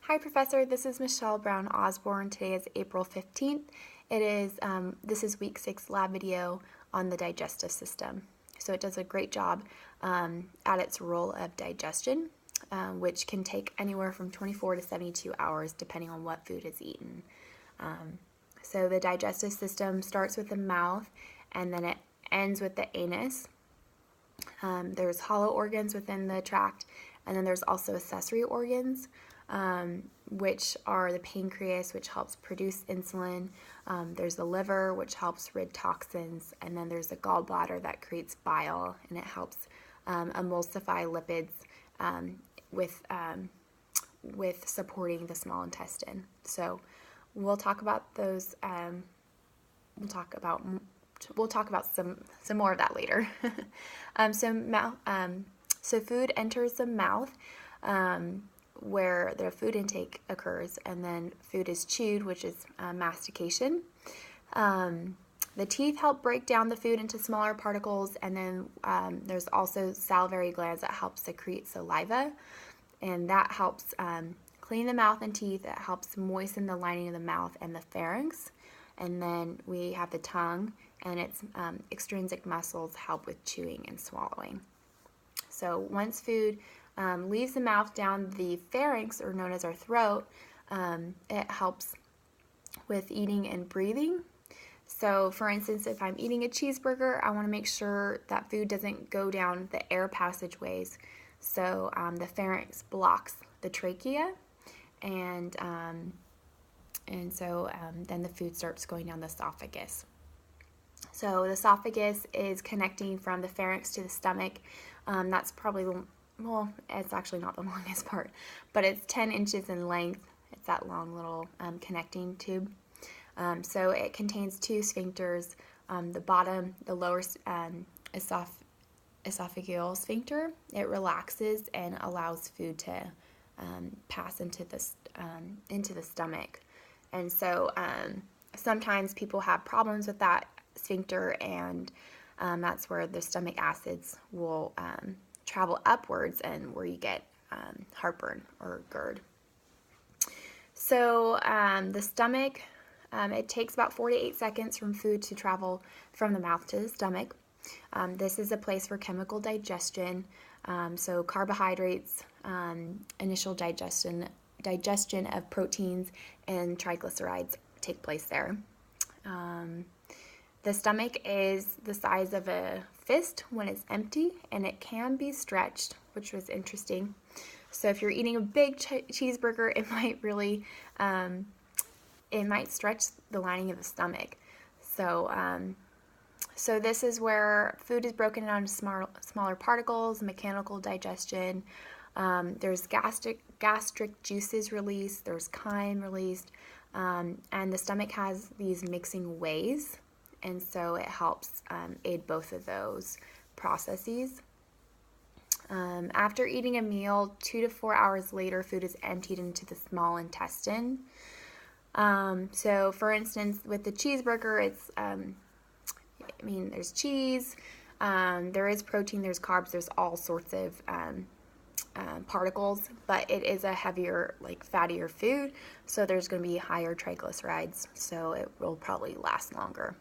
Hi, Professor. This is Michelle Brown Osborne. Today is April 15th. This is week 6 lab video on the digestive system. So it does a great job at its role of digestion, which can take anywhere from 24 to 72 hours depending on what food is eaten. So the digestive system starts with the mouth and then it ends with the anus. There's hollow organs within the tract, and then there's also accessory organs, which are the pancreas, which helps produce insulin. There's the liver, which helps rid toxins, and then there's the gallbladder that creates bile, and it helps emulsify lipids with supporting the small intestine. So we'll talk about those. We'll talk about some more of that later. So food enters the mouth, where the food intake occurs, and then food is chewed, which is mastication. The teeth help break down the food into smaller particles, and then there's also salivary glands that help secrete saliva, and that helps clean the mouth and teeth. It helps moisten the lining of the mouth and the pharynx. And then we have the tongue, and its extrinsic muscles help with chewing and swallowing. So once food leaves the mouth down the pharynx, or known as our throat, it helps with eating and breathing. So for instance, if I'm eating a cheeseburger, I want to make sure that food doesn't go down the air passageways. So the pharynx blocks the trachea, and so then the food starts going down the esophagus. So the esophagus is connecting from the pharynx to the stomach. That's probably it's actually not the longest part, but it's 10 inches in length. It's that long little connecting tube. So it contains two sphincters. The lower esophageal sphincter, it relaxes and allows food to pass into the stomach. And so sometimes people have problems with that sphincter, and that's where the stomach acids will travel upwards, and where you get heartburn or GERD. So the stomach, it takes about 4 to 8 seconds from food to travel from the mouth to the stomach. This is a place for chemical digestion. So carbohydrates, initial digestion of proteins, and triglycerides take place there. The stomach is the size of a fist when it's empty, and it can be stretched, which was interesting. So if you're eating a big cheeseburger, it might really, it might stretch the lining of the stomach. So this is where food is broken down into smaller particles, mechanical digestion. There's gastric juices released, there's chyme released, and the stomach has these mixing ways, and so it helps aid both of those processes. After eating a meal, 2 to 4 hours later, food is emptied into the small intestine. So for instance, with the cheeseburger, it's there's cheese, there is protein, there's carbs, there's all sorts of particles, but it is a heavier, fattier food, so there's going to be higher triglycerides, so it will probably last longer.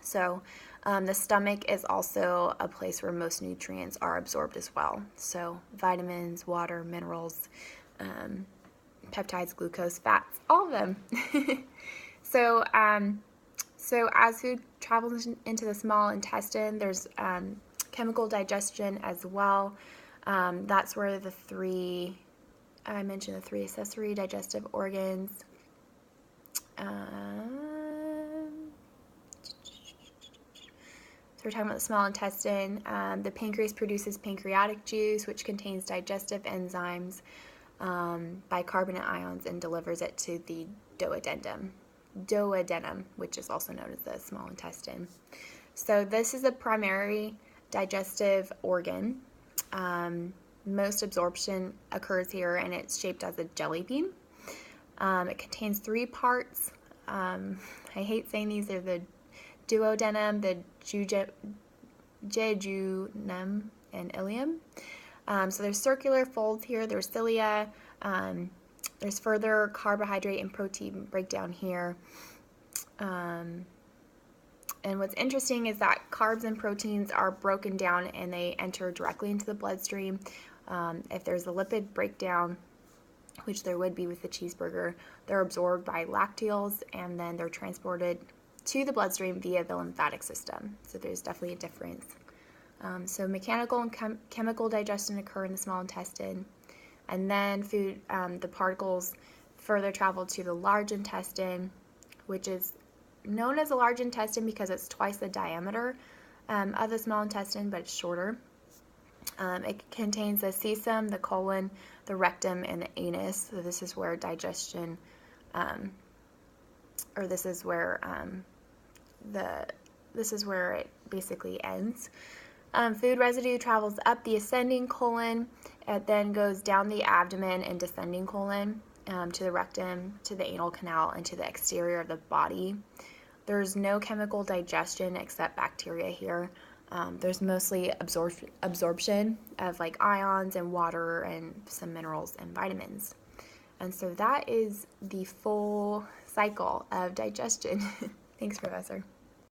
So the stomach is also a place where most nutrients are absorbed as well, so vitamins, water, minerals, peptides, glucose, fats, all of them. So as food travels into the small intestine, there's chemical digestion as well. That's where I mentioned the three accessory digestive organs. So we're talking about the small intestine. The pancreas produces pancreatic juice, which contains digestive enzymes, bicarbonate ions, and delivers it to the duodenum, which is also known as the small intestine. So this is a primary digestive organ. Most absorption occurs here, and it's shaped as a jelly bean. It contains 3 parts. I hate saying these. They're the duodenum, the jejunum, and ileum. So there's circular folds here. There's cilia, There's further carbohydrate and protein breakdown here. And what's interesting is that carbs and proteins are broken down and they enter directly into the bloodstream. If there's a lipid breakdown, which there would be with the cheeseburger, they're absorbed by lacteals and then they're transported to the bloodstream via the lymphatic system. So there's definitely a difference. So mechanical and chemical digestion occur in the small intestine, and then the particles further travel to the large intestine, which is known as the large intestine because it's twice the diameter of the small intestine, but it's shorter. It contains the cecum, the colon, the rectum, and the anus. So this is where digestion, this is where it basically ends. Food residue travels up the ascending colon. It then goes down the abdomen and descending colon to the rectum, to the anal canal, and to the exterior of the body. There's no chemical digestion except bacteria here. There's mostly absorption of like ions and water and some minerals and vitamins. And so that is the full cycle of digestion. Thanks, Professor.